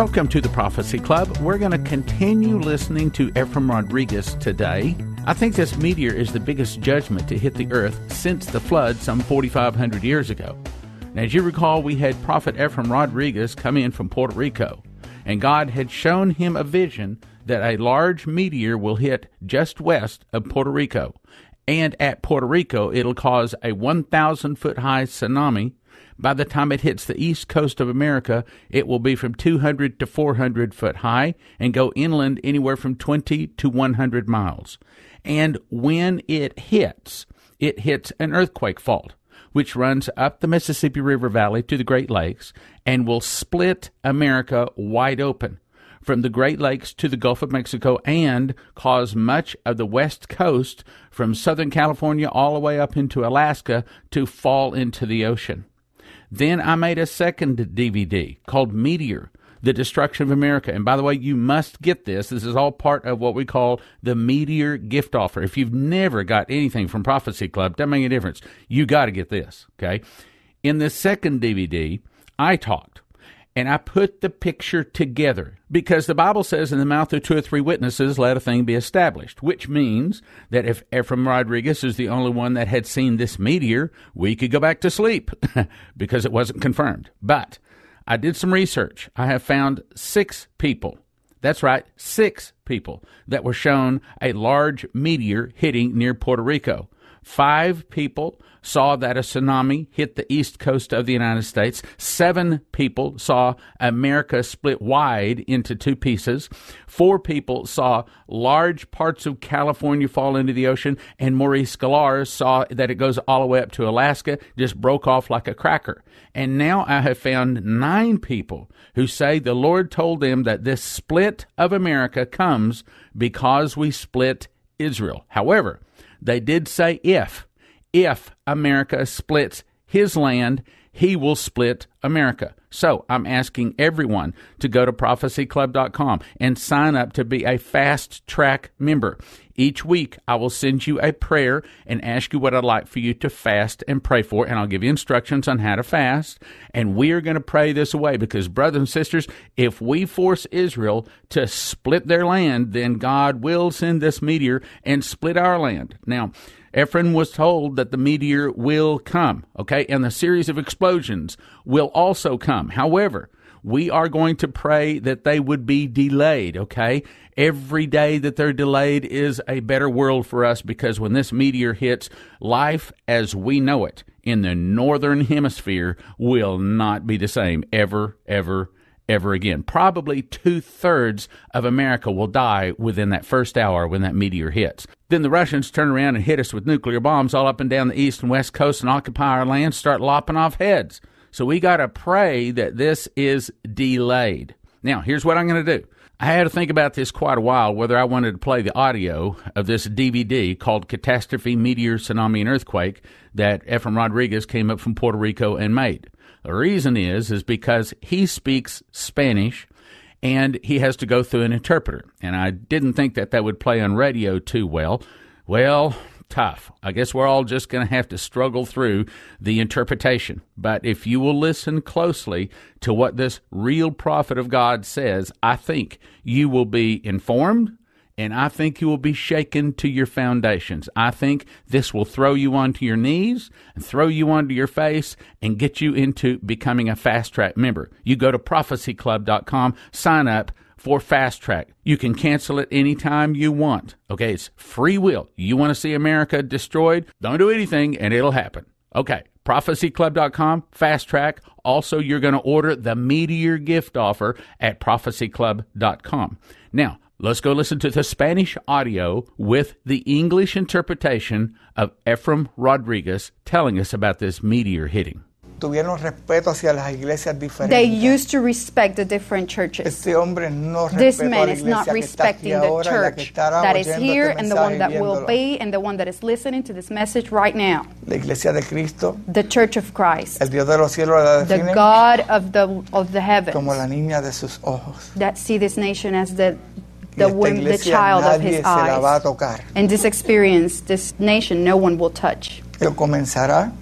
Welcome to the Prophecy Club. We're going to continue listening to Efrain Rodriguez today. I think this meteor is the biggest judgment to hit the earth since the flood some 4,500 years ago. Now, as you recall, we had Prophet Efrain Rodriguez come in from Puerto Rico, and God had shown him a vision that a large meteor will hit just west of Puerto Rico. And at Puerto Rico, it'll cause a 1,000-foot-high tsunami. By the time it hits the east coast of America, it will be from 200 to 400 foot high and go inland anywhere from 20 to 100 miles. And when it hits an earthquake fault, which runs up the Mississippi River Valley to the Great Lakes and will split America wide open from the Great Lakes to the Gulf of Mexico and cause much of the west coast from Southern California all the way up into Alaska to fall into the ocean. Then I made a second DVD called Meteor, The Destruction of America. And by the way, you must get this. This is all part of what we call the Meteor gift offer. If you've never got anything from Prophecy Club, doesn't make a difference. You got to get this, okay? In the second DVD, I talked, and I put the picture together because the Bible says in the mouth of 2 or 3 witnesses, let a thing be established, which means that if Efrain Rodriguez is the only one that had seen this meteor, we could go back to sleep because it wasn't confirmed. But I did some research. I have found 6 people. That's right, 6 people that were shown a large meteor hitting near Puerto Rico. 5 people saw that a tsunami hit the east coast of the United States. 7 people saw America split wide into 2 pieces. 4 people saw large parts of California fall into the ocean. And Maurice Galar saw that it goes all the way up to Alaska, just broke off like a cracker. And now I have found 9 people who say the Lord told them that this split of America comes because we split Israel. However, they did say if America splits his land, he will split America. So I'm asking everyone to go to prophecyclub.com and sign up to be a fast track member. Each week, I will send you a prayer and ask you what I'd like for you to fast and pray for, and I'll give you instructions on how to fast. And we are going to pray this away because, brothers and sisters, if we force Israel to split their land, then God will send this meteor and split our land. Now, Efrain was told that the meteor will come, okay, and the series of explosions will also come. However, we are going to pray that they would be delayed, okay? Every day that they're delayed is a better world for us because when this meteor hits, life as we know it in the northern hemisphere will not be the same ever again. Probably 2/3 of America will die within that first hour when that meteor hits. Then the Russians turn around and hit us with nuclear bombs all up and down the east and west coast and occupy our land, start lopping off heads. So we got to pray that this is delayed. Now, here's what I'm going to do. I had to think about this quite a while, whether I wanted to play the audio of this DVD called Catastrophe, Meteor, Tsunami, and Earthquake that Efrain Rodriguez came up from Puerto Rico and made. The reason is because he speaks Spanish and he has to go through an interpreter. And I didn't think that would play on radio too well. Well, tough. I guess we're all just going to have to struggle through the interpretation. But if you will listen closely to what this real prophet of God says, I think you will be informed. And I think you will be shaken to your foundations. I think this will throw you onto your knees and throw you onto your face and get you into becoming a Fast Track member. You go to prophecyclub.com, sign up for Fast Track. You can cancel it anytime you want. Okay, it's free will. You want to see America destroyed? Don't do anything and it'll happen. Okay, prophecyclub.com, Fast Track. Also, you're going to order the Meteor gift offer at prophecyclub.com. Now, let's go listen to the Spanish audio with the English interpretation of Efrain Rodriguez telling us about this meteor hitting. Tuvieron respeto hacia las iglesias diferentes. They used to respect the different churches. Este hombre no This respetó man a la is not iglesia que está respecting aquí the ahora, la que church estará that is oyendo here este and the one mensaje that y will viéndolo. be and the one that is listening to this message right now. La iglesia de Cristo, The Church of Christ, el Dios de los cielos la the define God of the heavens, como la niña de sus ojos. that see this nation as Y esta the iglesia child of nadie his se la va a eyes. tocar. And this experience, this nation, no one will touch. Él comenzará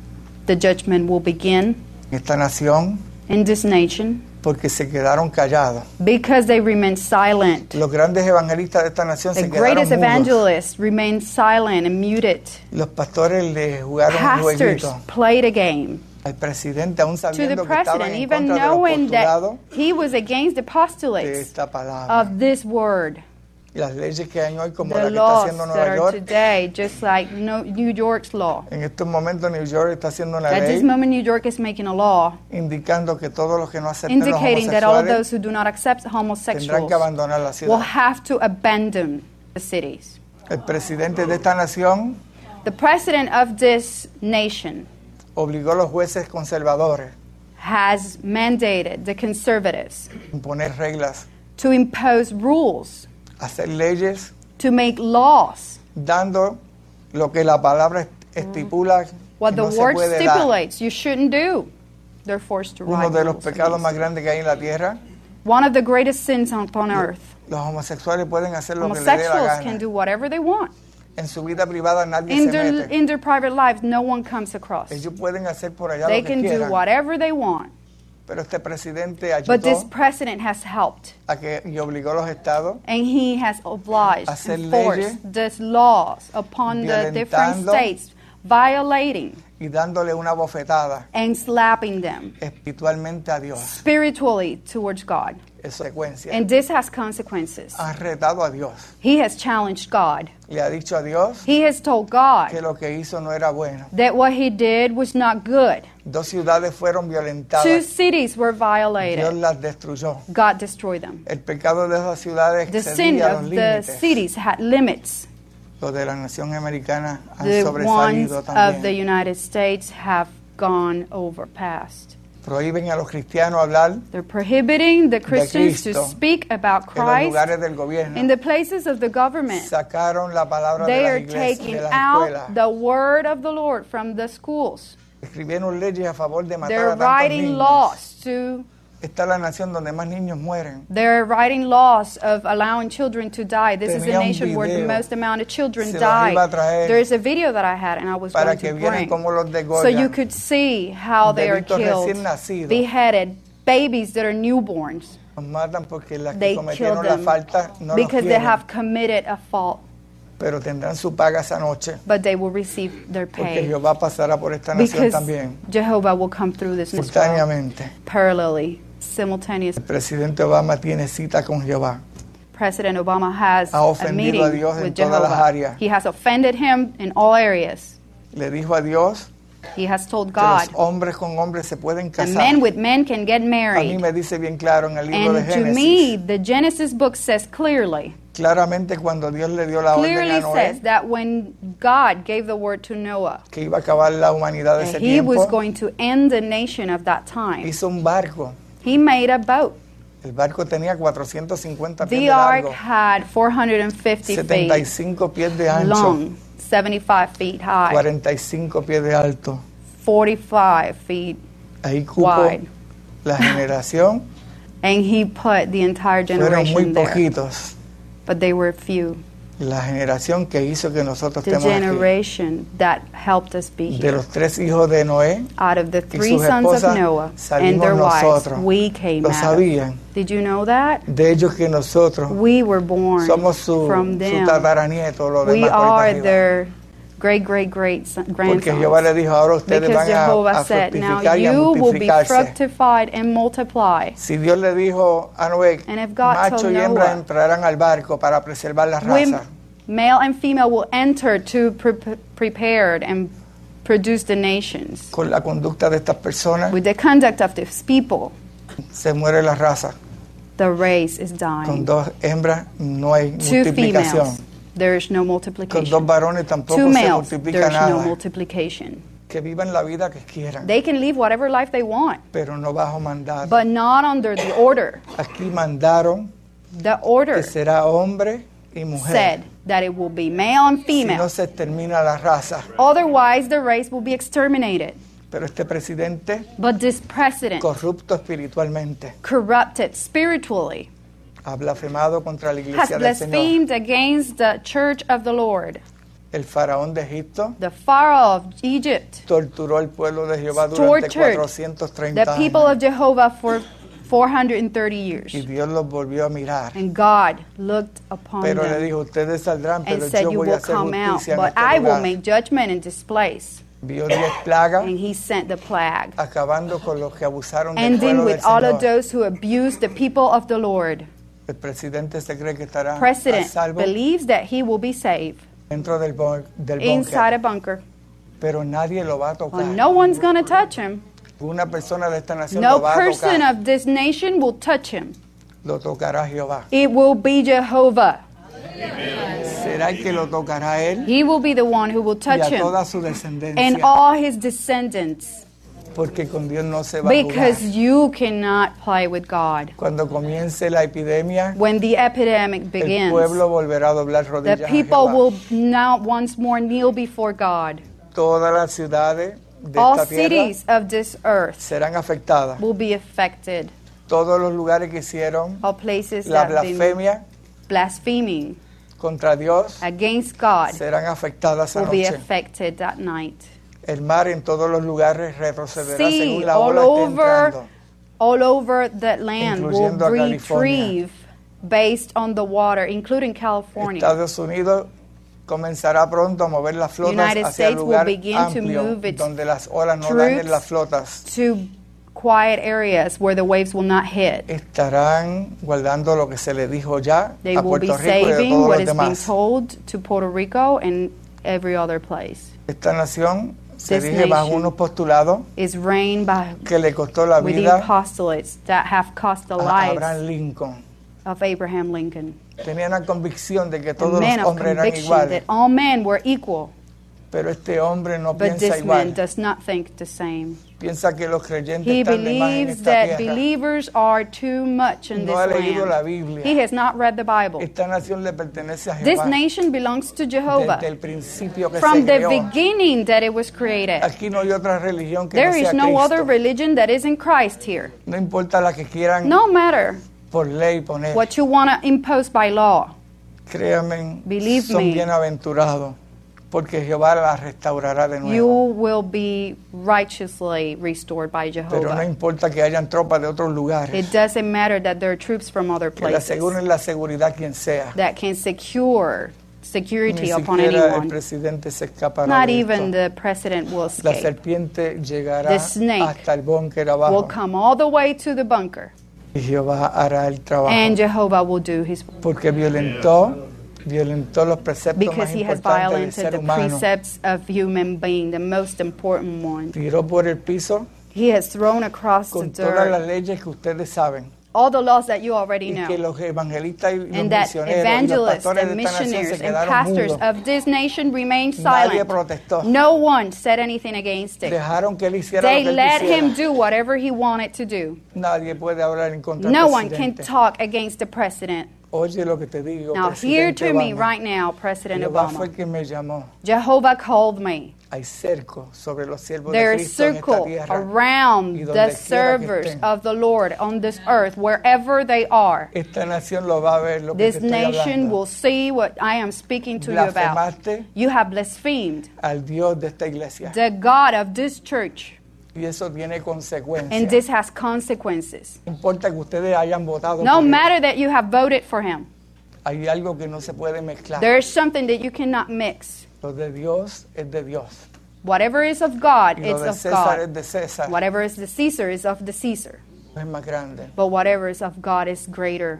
The judgment will begin esta nación in this nation porque se quedaron callados. because they remained silent. Los grandes evangelistas de esta nación The se quedaron greatest mudos. evangelists remained silent and muted. Los pastores le jugaron un Pastors jueguito played a game. al presidente, aún To the sabiendo que estaban president, en even contra de los knowing that postulados he was against the de postulates esta palabra. of this word. Y las leyes que hay hoy, como The la que está laws haciendo that Nueva are York, today, just like New York's law. en estos momentos New York está haciendo una At this ley moment, New York is making a law indicando que todos los que no acepten los indicating that all of homosexuales those who do not accept tendrán homosexuals que abandonar la will ciudad. have to abandon the cities. El presidente de esta nación The president of this nation obligó a los jueces conservadores has mandated the conservatives a imponer reglas, to impose rules, a hacer leyes, to make laws. dando lo que la palabra estipula What que the no se word puede dar. stipulates you shouldn't do. They're forced to Uno write de los rules pecados against. más grandes que hay en la tierra, One of the greatest sins upon earth. los homosexuales pueden hacer lo que les dé la Homosexuals can gana. do whatever they want. En su vida privada nadie In se their, mete. in their private lives, no one comes across. Ellos pueden hacer por allá They lo que can do quieran. whatever they want. Pero este presidente But this ayudó president has helped, a que y obligó a los estados and he has obliged Hacer and forced leyes these laws upon the different violentando states, violating y dándole una bofetada and slapping them espiritualmente a Dios. spiritually towards God. Es secuencia. And this has consequences. Ha retado a Dios. He has challenged God. Le ha dicho a Dios He has told que God lo que hizo no era bueno. that what he did was not good. 2 ciudades fueron 2 violentadas. cities were Dios violated. las destruyó. God destroyed them. El pecado de esas ciudades The sin excedía los of the límites. cities had limits. Los de la nación americana han The ones sobresalido of the también. United States have gone over past. Prohíben a los cristianos hablar They're prohibiting the Christians to Cristo speak about en los Christ lugares del gobierno. in the places of the government. Sacaron la palabra They de are las iglesias, taking de las out escuelas. the word of the Lord from the schools. Escribieron leyes a favor de matar They're a tantos writing niños. laws to Esta es la nación donde más niños mueren. They're writing laws of allowing children to die. This is Tenía a un nation where the video. most amount of children Se los iba a die. traer There's a video that I had and I was para going que to vieran bring. cómo los So degollan. you could see how they are Bebitos killed, recién nacidos. beheaded, babies that are newborns. Los matan porque las que They kill cometieron la them falta no los because they quieren, have committed a fault, pero tendrán su paga esa noche, but they will receive their porque pay Jehová pasará por esta nación because también, Jehovah will come through this as well, simultáneamente. parallelly, simultaneously. El presidente Obama tiene cita con Jehová. President Obama has Ha a ofendido meeting a Dios en with todas las Jehovah. áreas. He has offended him in all areas. Le dijo a Dios He has told que God los hombres con hombres se pueden that casar. men with men can get A mí married. me dice bien claro en el libro de And to Génesis, me, the Genesis book says clearly claramente cuando Dios le dio la orden clearly a says Noé that when God gave the word to Noah, que iba a acabar la humanidad de ese that he was tiempo, going to end the nation of that time. hizo un barco. He made a boat. El barco tenía 450 pies The de ark largo, had 450 feet 75 pies de ancho, long, 75 feet high, 45 pies de alto. 45 feet Ahí cupo wide. la generación, And he put the entire fueron muy generation there. poquitos. But they were few. La generación que hizo que nosotros The estemos aquí. generation that helped us be De here. los 3 hijos de Noé Out of the y 3 sus sons of esposas Noah and salimos their wives, nosotros. we came Lo out of. sabían. Did you know that? De ellos que nosotros We were born somos su from them. tataranieto, lo We demás por ahí para are arriba. their great Porque Jehová le grandsons. dijo, ahora ustedes Because van Jehovah a said, now fructificar y a you will be multiplicarse. fructified and multiply. Si Dios le dijo a Noé, And if God macho told y hembra Noah, entrarán al barco para preservar la Women, raza. male and female will enter to prepared and produce the nations. Con la conducta de estas personas With the conduct of these people, se muere la raza. the race is Con dying. 2 hembras no hay 2 multiplicación. females, there is no Con 2 multiplication. varones tampoco 2 se males, there multiplica is no nada. multiplication. Que vivan la vida que quieran, They can live whatever life they want, pero no bajo mandato. but not under the order. Aquí mandaron The order que será hombre y mujer. said that it will be male and Si no female. se extermina la raza. Otherwise, the race will be exterminated. Pero este presidente, But this president, corrupto espiritualmente, corrupted spiritually, ha blasfemado contra la has iglesia del Señor. blasphemed against the church of the Lord. El faraón de Egipto The Pharaoh of Egypt torturó al pueblo de Jehová durante tortured 430 the people años. of Jehovah for 430 years. Y Dios los volvió a mirar. And God looked upon Pero le them dijo, ustedes saldrán, and pero said, yo you voy a will hacer come out, justicia en but este I will lugar. make judgment in this place. Vio 10 plagas, And he sent the plague, acabando con los que abusaron del ending pueblo del with all of Señor. those who abused the people of the Lord. El presidente se cree que estará a President salvo believes that he will be saved dentro del inside a búnker, bunker. pero nadie lo va a tocar. Well, no one's going to touch him. Una persona de esta nación No lo va a person tocar. of this nation will touch him. Lo tocará Jehová. It will be Jehovah. ¿Será el que lo tocará a él He will be the one who will y touch a him toda su and descendencia? all his descendants. Porque con Dios no se va a Because jugar. you cannot play with God. Cuando comience la epidemia, When the epidemic el begins, pueblo volverá a doblar the rodillas a people Jehová. will now once more kneel before God. Todas las ciudades de All esta tierra cities of this earth serán afectadas. will be affected. Todos los lugares que hicieron All places la that have been blasfemia blaspheming contra Dios against God serán afectadas esa will be noche. affected that night. El mar en todos los lugares retrocederá Sea según la all ola esté over, entrando. all over that land will Incluyendo a California. retrieve based on the water, including California. Estados Unidos comenzará pronto a mover las flotas United hacia el States will lugar begin to amplio move its donde las olas no troops dañen las flotas. to quiet areas where the waves will not hit. Estarán guardando lo que se le dijo ya They a will be Puerto Rico y a saving todos what los is being demás. told to Puerto Rico and every other place. Esta nación se This rige bajo nation unos postulados is reigned by que le costó la with the vida apostolates that have cost the a lives Abraham Lincoln. of Abraham Lincoln. Tenía una convicción de que A todos man los of hombres eran conviction iguales, that all men were equal, pero este hombre no but piensa this man igual. does not think the same. Piensa que los creyentes He están de más en believes esta that tierra. believers are too much in No this ha leído la land. Biblia. He has not read the Bible. Esta nación le pertenece a This Jehová nation belongs to Jehovah desde el principio que from se the creó. beginning that it was created. Aquí no hay otra religión que There no is sea no Cristo. other religion that isn't Christ here. No importa la que quieran No matter por ley poner. what you want to impose by law. Créanme, Believe son me. bienaventurados, porque Jehová la restaurará de You nuevo. will be righteously restored by Pero no Jehovah. importa que hayan tropas de otros lugares, It doesn't matter that there are troops from other que le places aseguren la seguridad quien sea. that can secure Ni security upon siquiera el anyone. presidente se escapará Not de even esto. the president will La escape. serpiente llegará The snake hasta el búnker Will abajo come all the way to the bunker, y Jehová hará el trabajo. and Jehovah will do his work. Porque violentó los preceptos Because más he has importantes del violated ser the humano. precepts of human being, the most important one. Tiró por el piso He has thrown across the con todas las dirt leyes que ustedes saben. all the laws that you already Y know. que los evangelistas y los And that misioneros y los evangelists pastores and de esta nación se missionaries and quedaron pastors mudos. of this nation remained Nadie silent. protestó. No one said anything against it. Dejaron que él hiciera They lo que él let him quisiera. do whatever he wanted to do. Nadie puede hablar en contra No del one can presidente. talk against the president. Oye lo que te digo, Now, hear presidente to me Obama. right now, President Jehová fue Obama. el que me llamó. Jehovah called me. Hay cerco sobre los siervos There de is Cristo en esta circle tierra. around y donde the quiera que servers estén. of the Lord on this earth, wherever they are. Esta nación lo va a ver lo que This te estoy nation hablando. will see what I am speaking to you about. Blasfemaste You have blasphemed al Dios de esta iglesia. the God of this church, Y eso tiene consecuencias. and this has consequences. No importa que ustedes hayan votado No por él. matter that you have voted for him, Hay algo que no se puede mezclar. there is something that you cannot mix. Lo de Dios es de Dios. Whatever is of God, Y lo it's de of César es God. de César. Whatever is the Caesar is of the Caesar. Es más grande. But whatever is of God is greater.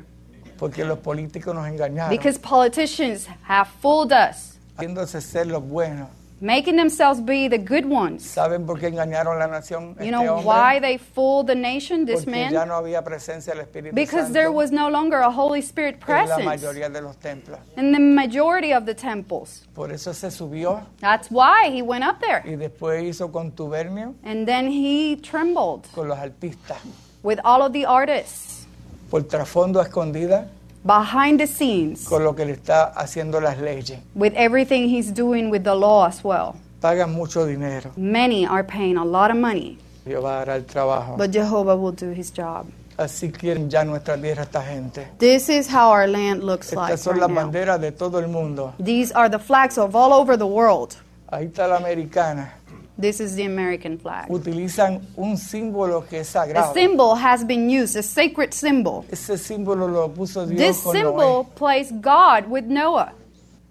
Porque los políticos nos engañaron. Because politicians have fooled us, Haciéndose ser los buenos. making themselves be the good ones. ¿Saben por qué engañaron la nación? You know why they fooled the nation, this Porque ya man? no había presencia del Espíritu Because Santo there was no longer a Holy Spirit en la presence mayoría de los templos. in the majority of the temples. Por eso se subió That's why he went up there. y después hizo contubernio And then he trembled con los artistas. with all of the artists Por trasfondo a escondida behind the scenes con lo que le está haciendo las leyes. with everything he's doing with the law as well. Pagan mucho dinero. Many are paying a lot of money, Jehová hará el trabajo. but Jehovah will do his job. Así quieren ya nuestra tierra esta gente. This is how our land looks like Estas son right las now. banderas de todo el mundo. These are the flags of all over the world. Ahí está la americana. This is the American flag. Utilizan un símbolo que es A sagrado. symbol has been used, a sacred symbol. Ese símbolo lo puso Dios This con symbol Noé placed God with Noah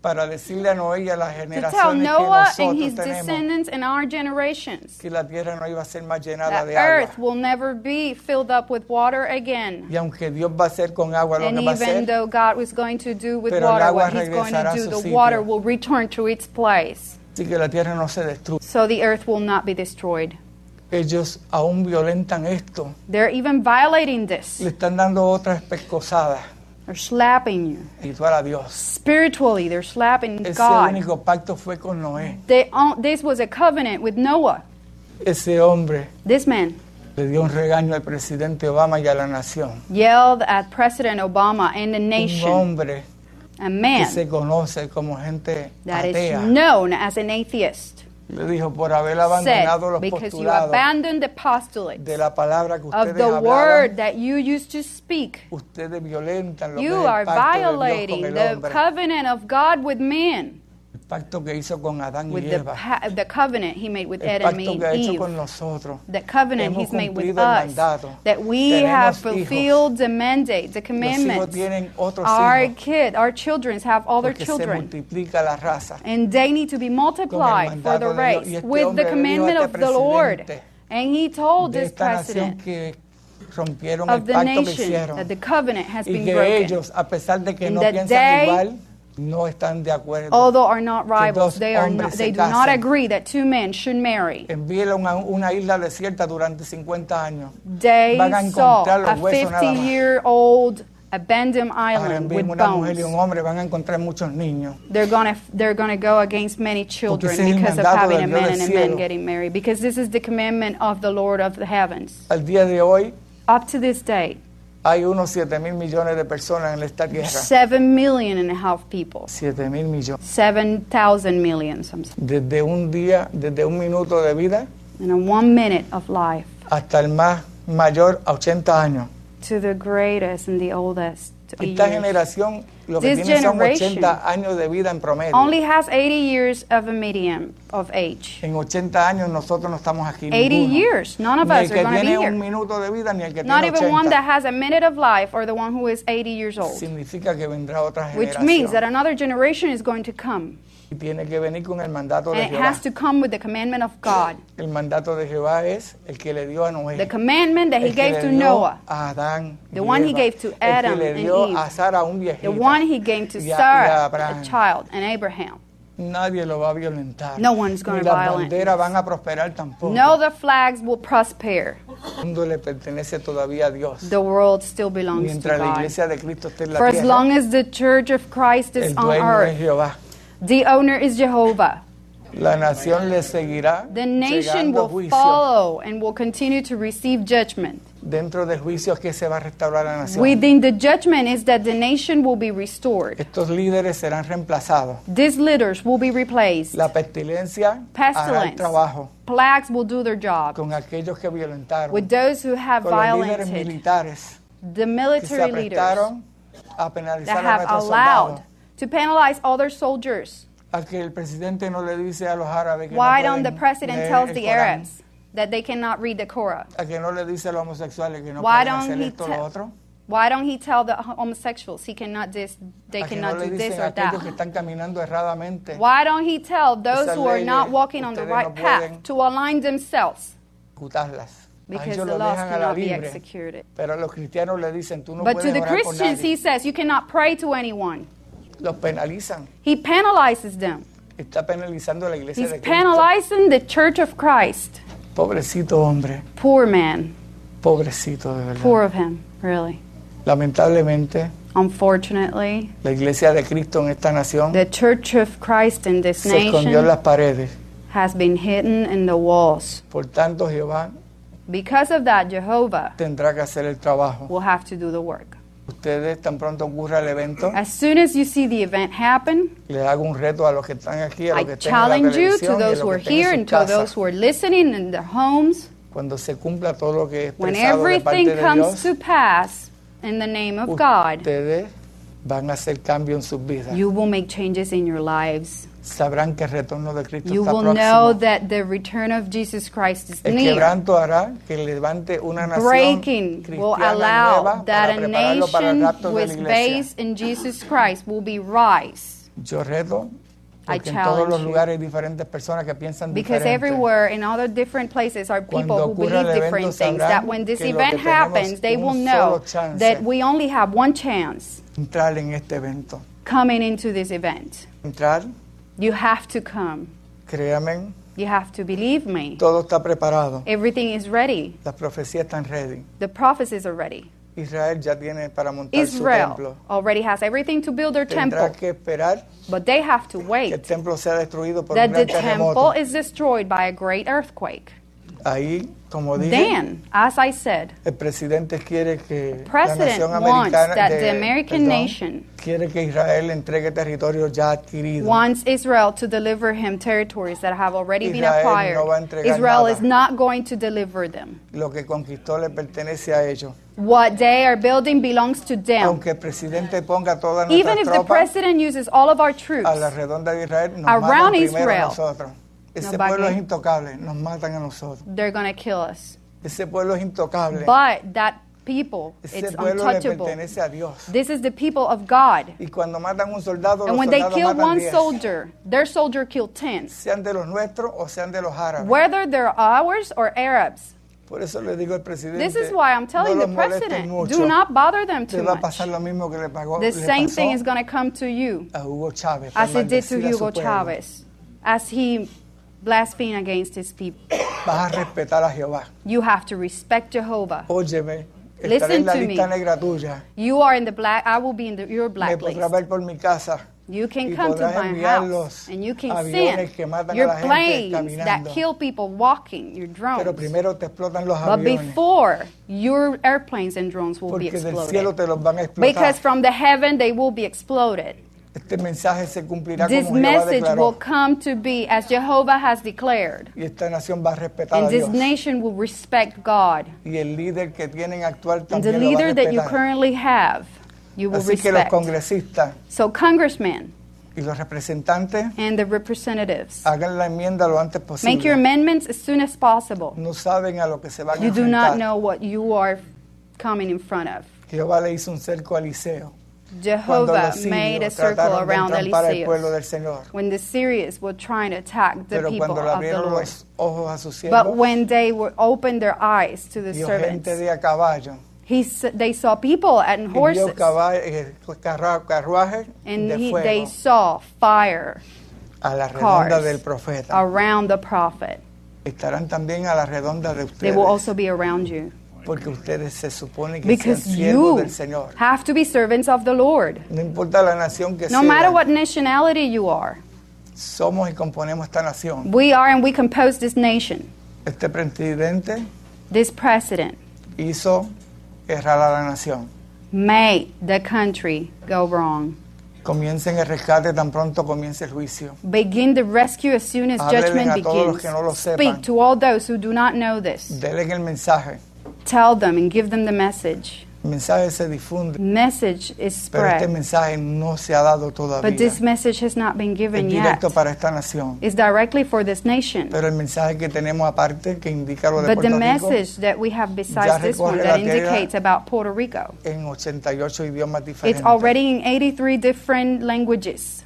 para decirle a Noé y a las to tell generaciones que Noah and nosotros his tenemos descendants and our generations que la tierra no iba a ser más llenada that de earth agua. will never be filled up with water again. Y aunque Dios va a hacer con agua lo And que va a even hacer, though God was going to do with pero el water agua what He's going regresará to a do, su the sitio. water will return to its place. así que la tierra no se destruye. So the earth will not be destroyed. Ellos aún violentan esto. They're even violating this. Le están dando otras pescosadas They're slapping you. espiritual a Dios. Spiritually, they're slapping Ese God. único pacto fue con Noé. This was a covenant with Noah. Ese hombre This man le dio un regaño al presidente Obama y a la nación. yelled at President Obama and the Un nation, hombre a que man se conoce como gente that is atea. known as an atheist, Le dijo, por haber said, abandonado los because you postulados abandoned the postulates de la palabra que of ustedes the hablaban, word that you used to speak, ustedes violentan lo que you es are el pacto de Dios violating con el the hombre. covenant of God with man, El pacto que hizo con Adán y with Eva. the covenant He made with El Adam pacto and que ha hecho Eve. con nosotros. The covenant Hemos He's made with cumplido el us, mandato. that we Tenemos have hijos. fulfilled the mandate, the Los hijos commandments. tienen otros Our hijos our children have other porque se children, multiplica la raza. and they need to be multiplied for the mandato de Dios. race Y este with hombre the le dijo a commandment este of the Lord. presidente And he told de this esta nación president que rompieron el of the pacto que nation hicieron that the covenant has y been que broken. ellos, a pesar de que And no that piensan they, igual, no están de acuerdo. Although are not rivals, dos they are hombres not, se they do not casen. agree that two men should marry. Envíelo a una isla desierta durante 50 años. They Van a saw encontrar a los huesos nada más. 50-year-old abandoned Ahora island with envíen una mujer y un bones. hombre, van a encontrar muchos niños. They're gonna go against many children ese es el because of mandato having del a Dios man del and a man cielo. getting married. Because this is the commandment of the Lord of the heavens. Al día de hoy Up to this day, hay unos 7,000 millones de personas en esta tierra. 7.5 million people. 7,000 millones. 7,000 millions. Desde un día, desde un minuto de vida In a 1 minute of life. hasta el más mayor a 80 años. To the greatest and the oldest. Esta years. generación lo que This tiene son generation 80 años de vida en promedio. Only has 80 years of a median of age. En 80 años nosotros no estamos aquí 80 ninguno. years. None of Ni us el are que going to be tiene un here. minuto de vida ni el que Not tiene even one 80. that has a minute of life or the one who is 80 years old. Significa que vendrá otra Which means that generación. another generation is going to come. Y tiene que venir con el mandato And de it Jehová. has to come with the commandment of God. El mandato de Jehová es el que le dio a Noé. The commandment that he el que gave le to dio Noah. a Adán y The one he Eva, gave to Adam el que le and dio Eve. a Sara un viejito. The one he gave to y a Sarah, Abraham. a child, and Abraham. Nadie lo va a violentar. No one's gonna Ni las violate banderas van a prosperar tampoco. No, the flags will prosper. El mundo le pertenece todavía a Dios. The world still belongs to Mientras la God. iglesia de Cristo esté en la For as tierra, long as the church of Christ is el on dueño es earth, Jehová. the owner is Jehovah. La nación le seguirá The nation llegando a will juicio. follow and will continue to receive judgment. Dentro del juicio es que se va a restaurar la nación. Within the judgment is that the nation will be restored. Estos líderes serán reemplazados. These leaders will be replaced. La pestilencia hará el Pestilence. trabajo Plagues will do their job. con aquellos que violentaron, With those who have con los líderes violated, militares the que se military leaders aprestaron a that penalizar a have nuestros allowed soldados. to penalize other soldiers. A que el presidente no le dice a los árabes que Why no don't the pueden president leer tells el the Corán. Arabs that they cannot read the Korah? A que no le dice a los homosexuales que no Why pueden don't hacer he esto o lo tell? otro. Why don't he tell the homosexuals they A que cannot no le do this dicen or a aquellos que that? están caminando erradamente. Why don't he tell those Esas who are not leyes walking on the ustedes right no path pueden to align themselves? Ejecutarlas. A Because ellos the lo laws dejan a la cannot be libre. executed. Pero a los cristianos le dicen, tú no But to puedes the orar por Christians, he nadie. says, you cannot pray to anyone. Los penalizan. He penalizes them. Está penalizando a la iglesia He's de Cristo. penalizing the church of Christ. Pobrecito hombre. Poor man. Pobrecito, de verdad. Poor of him, really. Lamentablemente, Unfortunately, la iglesia de Cristo en esta nación the church of Christ in this se escondió en nation las paredes. has been hidden in the walls. Por tanto, Jehová Because of that, Jehovah tendrá que hacer el trabajo. will have to do the work. Ustedes, tan pronto ocurra el evento, As soon as you see the event happen, les hago un reto a los que están aquí, a los I que estén en la challenge you televisión to y a those los who que are estén en here sus and to those casas. who are listening in their homes. Cuando se cumpla todo lo que es When expresado de parte everything de comes Dios, to pass in the name of God, ustedes van a hacer cambio en sus vidas. You will make changes in your lives. Sabrán que el retorno de Cristo You está will know próximo. that the return of Jesus Christ is El near. quebranto hará que levante una nación Breaking will cristiana allow nueva that para a prepararlo para el nation rapto de la with iglesia. base in Jesus Christ will be rise. Yo reto, I porque en todos challenge los you. lugares hay diferentes personas que piensan Because diferente. everywhere in all the different places are people Cuando who ocurra believe el different evento, things. sabrán That when this que lo event que tenemos happens, they un will solo know chance. that we only have one chance Entrar en este evento. coming into this event. Entrar, You have to come. créanme, You have to believe me. todo está preparado. Everything is ready. Las profecías están ready. The prophecies are ready. Israel ya tiene para montar su Israel templo. already has everything to build their Tendrá temple, que esperar but they have to que el wait templo sea destruido por that un the gran temple terremoto. is destroyed by a great earthquake. Ahí, como dije, Then, as I said, el presidente quiere que la President nación wants americana that the American nation quiere que Israel entregue territorios ya adquiridos. wants Israel to deliver him territories that have already been Israel acquired. no va a entregar Israel nada. is not going to deliver them. Lo que conquistó le pertenece a ellos. What they are building belongs to them. Aunque el presidente ponga todas Even nuestras if the tropas president uses all of our troops a la redonda de Israel, nos around matan primero Israel. a nosotros. Ese No, ¿para pueblo qué? es intocable, nos matan a nosotros. they're going to kill us. Ese pueblo es intocable. But that people, Ese it's pueblo le untouchable. pertenece a Dios. This is the people of God. Y cuando matan un soldado, And los when they soldados kill matan one 10. soldier, their soldier killed 10. Sean de los nuestros o sean de los árabes. Whether they're ours or Arabs. Por eso le digo al presidente, This is why I'm telling no the los molesten president, mucho. do not bother them Te too va a much. pasar lo mismo que le The same thing is going to come to you a Hugo Chávez por as it did to maldecir a su Hugo pueblo. Chavez, as he blasphemed against his people. Vas a respetar a Jehová. You have to respect Jehovah. Óyeme, estaré Listen en la to lista me. negra tuya. You are in the black, I will be in your Me blacklist. podrás ver por mi casa. You can y come to podrás my enviar house los and you can aviones send que matan a your la gente planes that caminando. kill people walking, your drones. Pero primero te explotan los But aviones. before, your airplanes and drones will be Porque del cielo exploded. te los van a explotar. Because from the heaven they will be exploded. Este mensaje se cumplirá This como Jehová message will declaró. come to be as Jehovah has declared. Y esta nación va a respetar And a this Dios. nation will respect God. Y el líder que tienen actual And the también lo va a leader that you respetar. currently have, you will Así que los respect. congresistas So congressmen y los representantes and the representatives, hagan la enmienda lo antes make your posible. amendments as soon as possible. No saben a lo que se van a You do not enfrentar. know what you are coming in front of. Jehová le hizo un cerco a Eliseo. Cuando Jehovah los made a sirios circle trataron de around entrampar al pueblo del Eliseus Señor. when the Syrians were trying to attack the Pero people cuando le of the abrieron Lord. los ojos a sus But siervos, when they were opened their eyes to the vio servants, gente de a caballo. they saw people and Y vio horses, carruajes and de they fuego saw fire a la redonda cars del profeta. around the prophet. Estarán también a la redonda de They will ustedes. also be around you. Porque ustedes se supone que sean Because siervos you del Señor. have to be servants of the Lord. No importa la nación que No sea, matter what nationality you are, somos y componemos esta nación. we are and we compose this nation. Este presidente This president hizo errar a la nación. made the country go wrong. Comiencen el rescate tan pronto comience el juicio. Begin the rescue as soon as Háblenle judgment a todos los begins. que no lo sepan. Speak to all those who do not know this. Denle el mensaje. Tell them and give them the message. El mensaje se difunde, Message is pero este spread, mensaje no se ha dado but todavía. this message has not been Es given yet. directo para esta nación. It's directly for this nation. Pero el mensaje que tenemos aparte, que indica lo de But the Puerto Rico, message that we have ya besides this one recorre that la tierra indicates about Puerto Rico, en 88 idiomas it's diferentes. already in 83 different languages.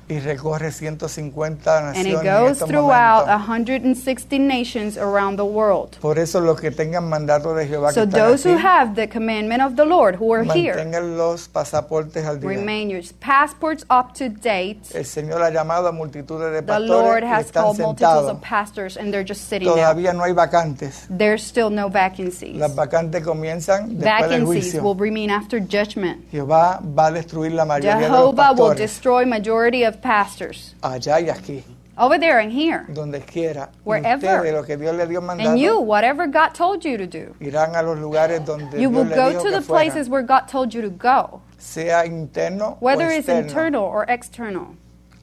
Y recorre 150 And naciones it en goes estos throughout momentos. 160 nations around the world. Por eso los que tengan mandato de Jehová So que están those who aquí, have the commandment of the Lord who are here, mantengan los pasaportes al día. remain your passports up to date. El Señor ha llamado a multitudes de The pastores Lord y has están called multitudes sentados. of pastors and they're just sitting down. Todavía no hay vacantes. There's still no vacancies. Las vacantes comienzan después del Vacancies will juicio. remain after judgment. Jehová va a destruir la mayoría de los Jehovah will pastores destroy majority of pastors. allá y aquí, Over there and here. donde quiera. Y Wherever. ustedes, lo que Dios le dio mandato, And you, whatever God told you to do, irán a los lugares donde you Dios will le go dijo to que the places fueran, where God told you to go, sea interno whether o it's externo. internal or external.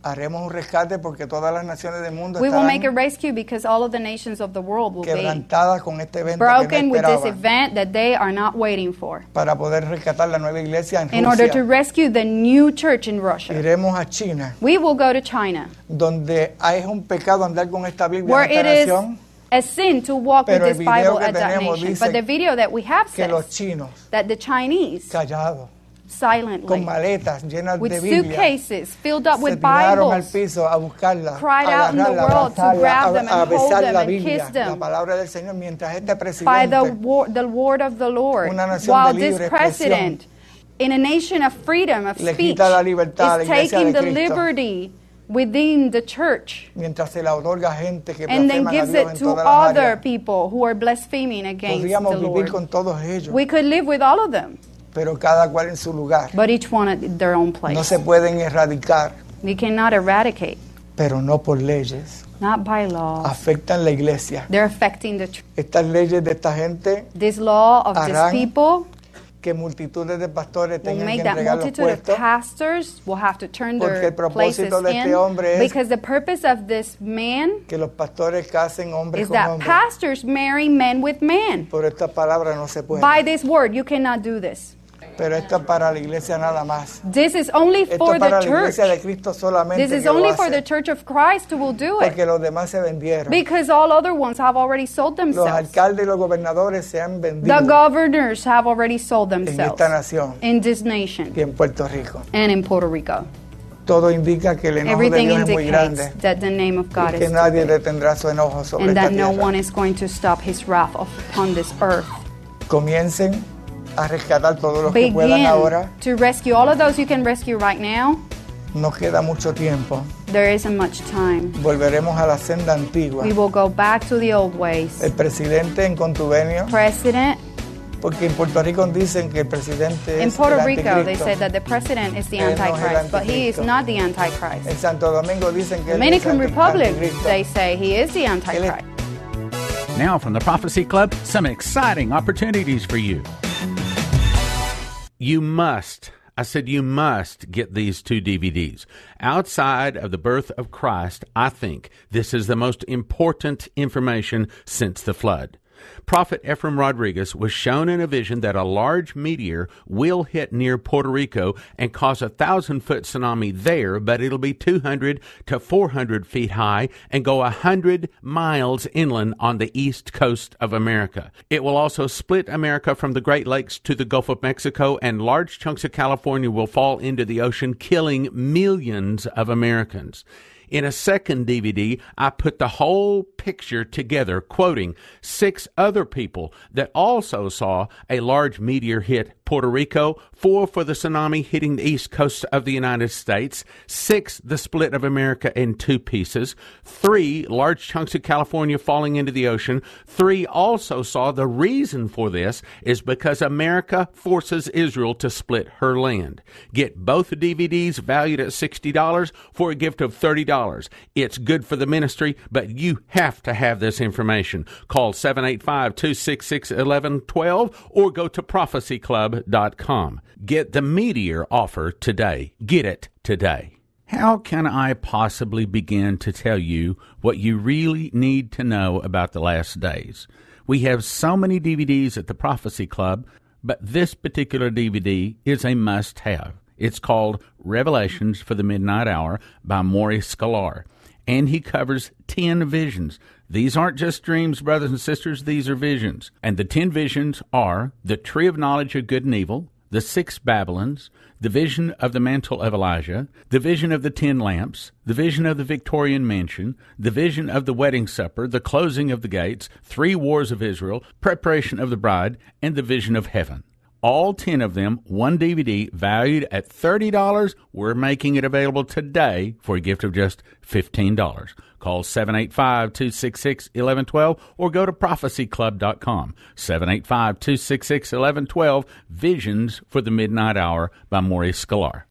Haremos un rescate porque todas las naciones del mundo We will make a estarán rescue because all of the nations of the world will be quebrantadas con este evento que broken no with this esperaban, event that they are not waiting for. para poder rescatar la nueva iglesia en In order to Rusia. rescue the new church in Russia, Iremos a China, we will go to China, donde hay un pecado andar con esta Biblia where en it esta is nación, a sin to walk with Pero el this Bible video que at that tenemos nation. dice But the video that we have que los says chinos, that the Chinese, callados, con silently, maletas llenas with de Biblia, suitcases filled up se with tiraron al Bibles, piso a buscarla, cried out in the agarrarla, world to abrazarla, grab them a and hold besar them la and Biblia, kiss them la palabra del Señor, mientras este by the presidente word of the Lord, Una nación while de this libre president, in a nation of freedom of le speech, quita la libertad a la is iglesia taking de the Cristo. liberty within the church mientras se la otorga a gente que and then blasfeman a gives Dios it en to todas las other áreas. people who are blaspheming against Podríamos the vivir Lord. con todos ellos, We could live with all of them, pero cada cual en su lugar. but each one at their own No place. se pueden erradicar, We cannot eradicate, pero no por leyes. not by law. Afectan la iglesia. They're affecting the church. Estas leyes de esta gente This law of these harán people que multitudes de pastores will tengan que make that entregar los multitude of puestos, pastors will have to turn Porque their el places propósito de este hombre in es because the purpose of this man que los pastores casen hombres is con that hombres. pastors marry men with men. Por esta palabra no se puede. By this word, you cannot do this. Pero esto es para la iglesia nada más. This is only Esto for es para the la iglesia de church. Cristo solamente This is que lo only for hace. the church of Christ who will do Porque it. los demás se vendieron. Because all other ones have already sold Los themselves. alcaldes y los gobernadores se han The vendido governors have already sold en themselves esta nación in this nation y en Puerto Rico. and in Puerto Rico. Todo indica que el enojo de Everything Dios es muy indicates grande that the name of God y que is nadie too big, detendrá su enojo sobre and esta that no tierra. one is going to stop his wrath upon this earth. Comiencen a rescatar todos los que puedan ahora. Begin to rescue all of those you can rescue right now. No queda mucho tiempo. There isn't much time. Volveremos a la senda antigua. We will go back to the old ways. El presidente en contubernio, President, porque en Puerto Rico dicen que el presidente in es Puerto el Rico, they anticristo. said that the president is the Él no es el Antichrist, but he is anticristo. not the Antichrist. En Santo Domingo dicen que él es Dominican el Republic, anticristo. they say he is the Antichrist. Now from the Prophecy Club, some exciting opportunities for you. You must, I said you must get these 2 DVDs. Outside of the birth of Christ, I think this is the most important information since the flood. Prophet Efrain Rodriguez was shown in a vision that a large meteor will hit near Puerto Rico and cause a 1,000-foot tsunami there, but it'll be 200 to 400 feet high and go 100 miles inland on the east coast of America. It will also split America from the Great Lakes to the Gulf of Mexico, and large chunks of California will fall into the ocean, killing millions of Americans. In a second DVD, I put the whole picture together, quoting 6 other people that also saw a large meteor hit Puerto Rico, 4 for the tsunami hitting the east coast of the United States, 6 the split of America in 2 pieces, 3 large chunks of California falling into the ocean, 3 also saw the reason for this is because America forces Israel to split her land. Get both DVDs valued at $60 for a gift of $30. It's good for the ministry, but you have to have this information. Call 785-266-1112 or go to prophecyclub.com. Get the Meteor offer today. Get it today. How can I possibly begin to tell you what you really need to know about the last days? We have so many DVDs at the Prophecy Club, but this particular DVD is a must-have. It's called Revelations for the Midnight Hour by Maurice Sklar, and he covers 10 visions. These aren't just dreams, brothers and sisters. These are visions. And the 10 visions are the tree of knowledge of good and evil, the 6 Babylons, the vision of the mantle of Elijah, the vision of the 10 lamps, the vision of the Victorian mansion, the vision of the wedding supper, the closing of the gates, 3 wars of Israel, preparation of the bride, and the vision of heaven. All 10 of them, 1 DVD, valued at $30. We're making it available today for a gift of just $15. Call 785-266-1112 or go to prophecyclub.com. 785-266-1112, Visions for the Midnight Hour by Maurice Sklar.